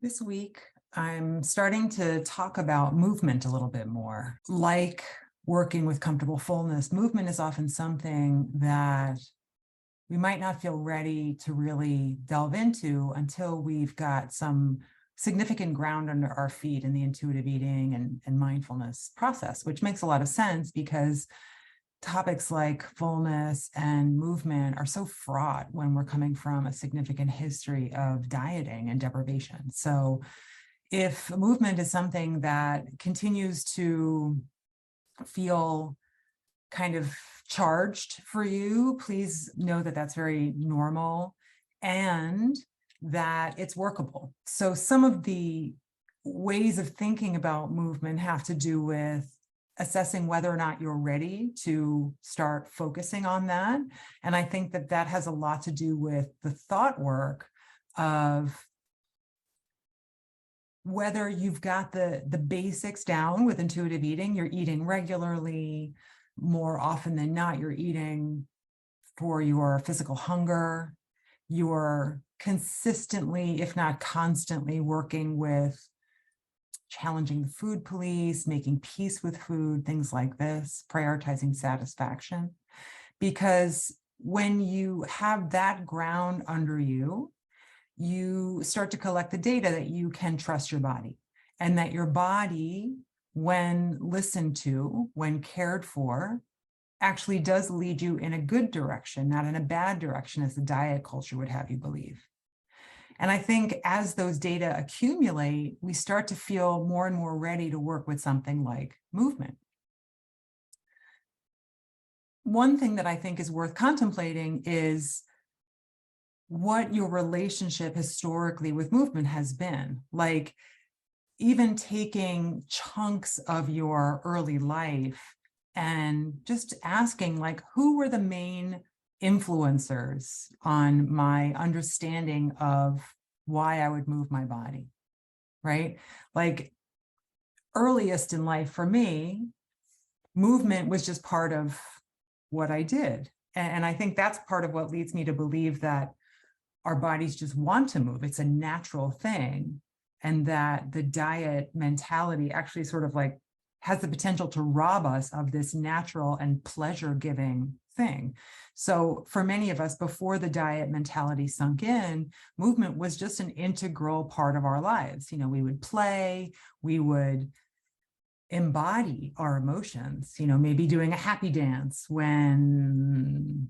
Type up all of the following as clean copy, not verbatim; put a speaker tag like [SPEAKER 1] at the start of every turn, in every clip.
[SPEAKER 1] This week, I'm starting to talk about movement a little bit more. Like working with comfortable fullness, movement is often something that we might not feel ready to really delve into until we've got some significant ground under our feet in the intuitive eating and mindfulness process, which makes a lot of sense because topics like fullness and movement are so fraught when we're coming from a significant history of dieting and deprivation. So if movement is something that continues to feel kind of charged for you, please know that that's very normal and that it's workable. So some of the ways of thinking about movement have to do with assessing whether or not you're ready to start focusing on that. And I think that that has a lot to do with the thought work of whether you've got the basics down with intuitive eating, you're eating regularly, more often than not, you're eating for your physical hunger, you're consistently, if not constantly, working with challenging the food police, making peace with food, things like this, prioritizing satisfaction. Because when you have that ground under you, you start to collect the data that you can trust your body, and that your body, when listened to, when cared for, actually does lead you in a good direction, not in a bad direction, as the diet culture would have you believe. And I think as those data accumulate, we start to feel more and more ready to work with something like movement. One thing that I think is worth contemplating is what your relationship historically with movement has been. Like, even taking chunks of your early life and just asking, like, who were the main influencers on my understanding of why I would move my body, right? Like, earliest in life for me, movement was just part of what I did. And I think that's part of what leads me to believe that our bodies just want to move. It's a natural thing. And that the diet mentality actually sort of like has the potential to rob us of this natural and pleasure-giving thing. So for many of us, before the diet mentality sunk in, movement was just an integral part of our lives. You know, we would play, we would embody our emotions, you know, maybe doing a happy dance when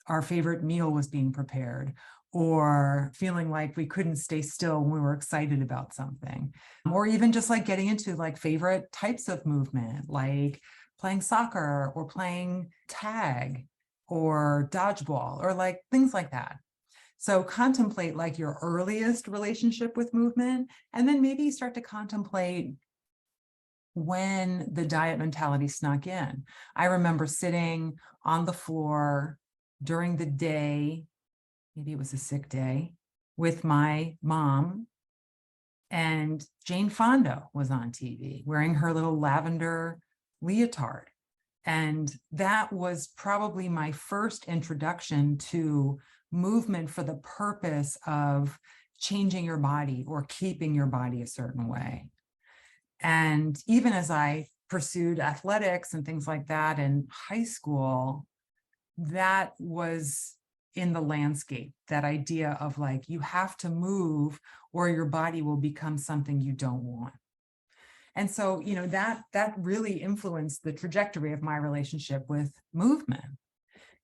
[SPEAKER 1] our favorite meal was being prepared, or feeling like we couldn't stay still when we were excited about something, or even just like getting into like favorite types of movement, like playing soccer or playing tag or dodgeball or like things like that. So contemplate like your earliest relationship with movement, and then maybe start to contemplate when the diet mentality snuck in. I remember sitting on the floor during the day, maybe it was a sick day, with my mom, and Jane Fonda was on TV wearing her little lavender leotard. And that was probably my first introduction to movement for the purpose of changing your body or keeping your body a certain way. And even as I pursued athletics and things like that in high school, that was in the landscape, that idea of like, you have to move or your body will become something you don't want. And so, you know, that really influenced the trajectory of my relationship with movement.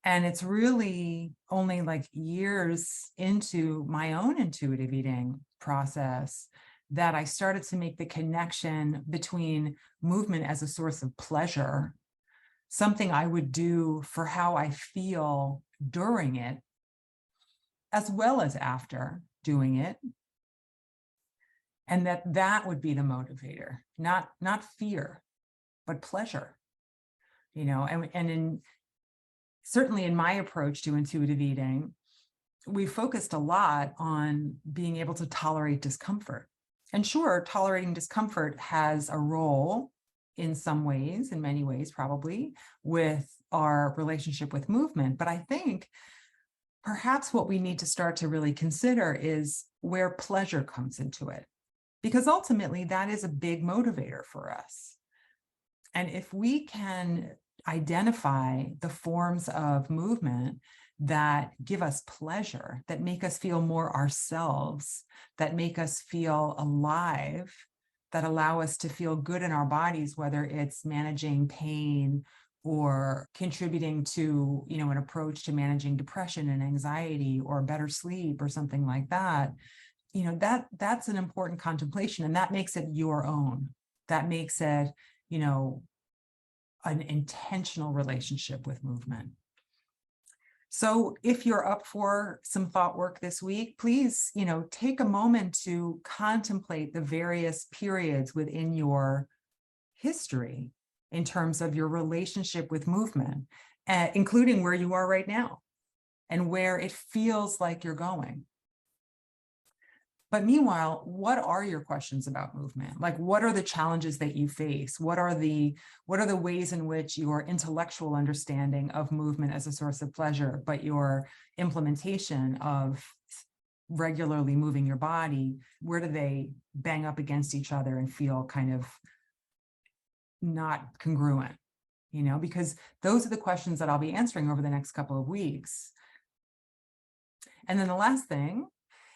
[SPEAKER 1] And it's really only like years into my own intuitive eating process that I started to make the connection between movement as a source of pleasure, something I would do for how I feel during it, as well as after doing it. And that would be the motivator, not fear, but pleasure, you know. And certainly in my approach to intuitive eating, we focused a lot on being able to tolerate discomfort. And sure, tolerating discomfort has a role in some ways, in many ways, probably, with our relationship with movement. But I think perhaps what we need to start to really consider is where pleasure comes into it, because ultimately that is a big motivator for us. And if we can identify the forms of movement that give us pleasure, that make us feel more ourselves, that make us feel alive, that allow us to feel good in our bodies, whether it's managing pain or contributing to, an approach to managing depression and anxiety or better sleep or something like that, that's an important contemplation, and that makes it your own. That makes it, an intentional relationship with movement. So if you're up for some thought work this week, please, take a moment to contemplate the various periods within your history in terms of your relationship with movement, including where you are right now and where it feels like you're going. But meanwhile, what are your questions about movement? Like, what are the challenges that you face? What are the ways in which your intellectual understanding of movement as a source of pleasure, but your implementation of regularly moving your body, where do they bang up against each other and feel kind of not congruent? Because those are the questions that I'll be answering over the next couple of weeks. And then the last thing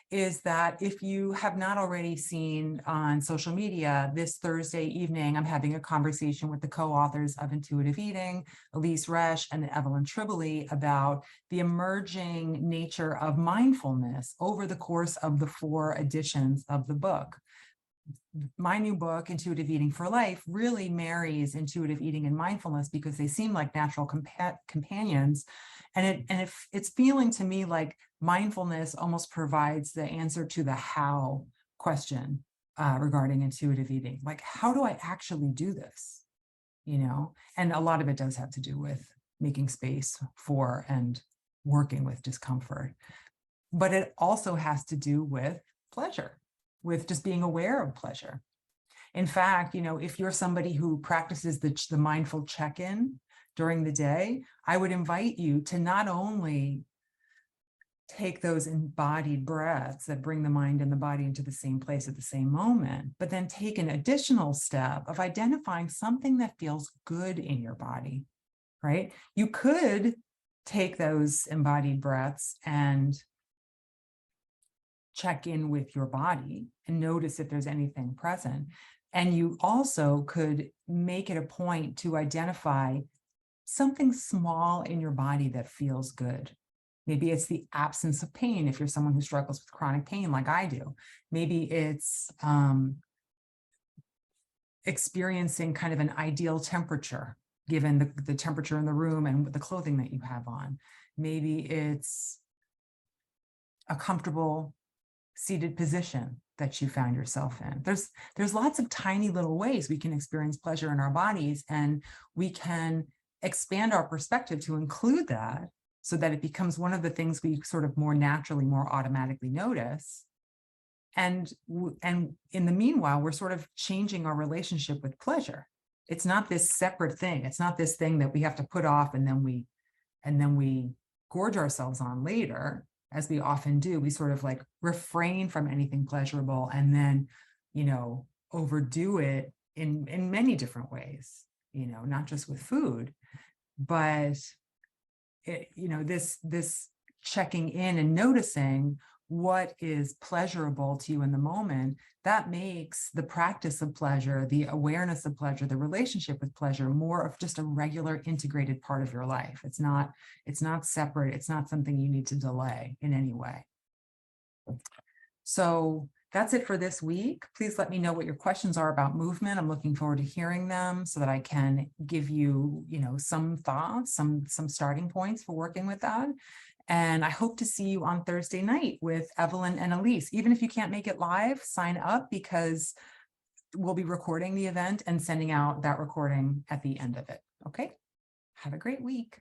[SPEAKER 1] is that if you have not already seen on social media, this Thursday evening, I'm having a conversation with the co-authors of Intuitive Eating, Elise Resch and Evelyn Tribole, about the emerging nature of mindfulness over the course of the 4 editions of the book. My new book, Intuitive Eating for Life, really marries intuitive eating and mindfulness because they seem like natural companions. And it's feeling to me like mindfulness almost provides the answer to the how question regarding intuitive eating. Like, how do I actually do this? And a lot of it does have to do with making space for and working with discomfort. But it also has to do with pleasure, with just being aware of pleasure. In fact, if you're somebody who practices the mindful check-in during the day, I would invite you to not only take those embodied breaths that bring the mind and the body into the same place at the same moment, but then take an additional step of identifying something that feels good in your body, right? You could take those embodied breaths and check in with your body and notice if there's anything present. And you also could make it a point to identify something small in your body that feels good. Maybe it's the absence of pain if you're someone who struggles with chronic pain like I do. Maybe it's experiencing kind of an ideal temperature, given the temperature in the room and the clothing that you have on. Maybe it's a comfortable seated position that you found yourself in. There's lots of tiny little ways we can experience pleasure in our bodies, and we can expand our perspective to include that so that it becomes one of the things we sort of more naturally, more automatically notice. And in the meanwhile, we're sort of changing our relationship with pleasure. It's not this separate thing. It's not this thing that we have to put off and then we gorge ourselves on later, as we often do. We sort of like refrain from anything pleasurable and then, overdo it in many different ways, not just with food, but this checking in and noticing what is pleasurable to you in the moment, that makes the practice of pleasure, the awareness of pleasure, the relationship with pleasure more of just a regular integrated part of your life. It's not separate. It's not something you need to delay in any way. So that's it for this week. Please let me know what your questions are about movement. I'm looking forward to hearing them so that I can give you, some thoughts, some starting points for working with that. And I hope to see you on Thursday night with Evelyn and Elise. Even if you can't make it live, sign up, because we'll be recording the event and sending out that recording at the end of it. Okay? Have a great week.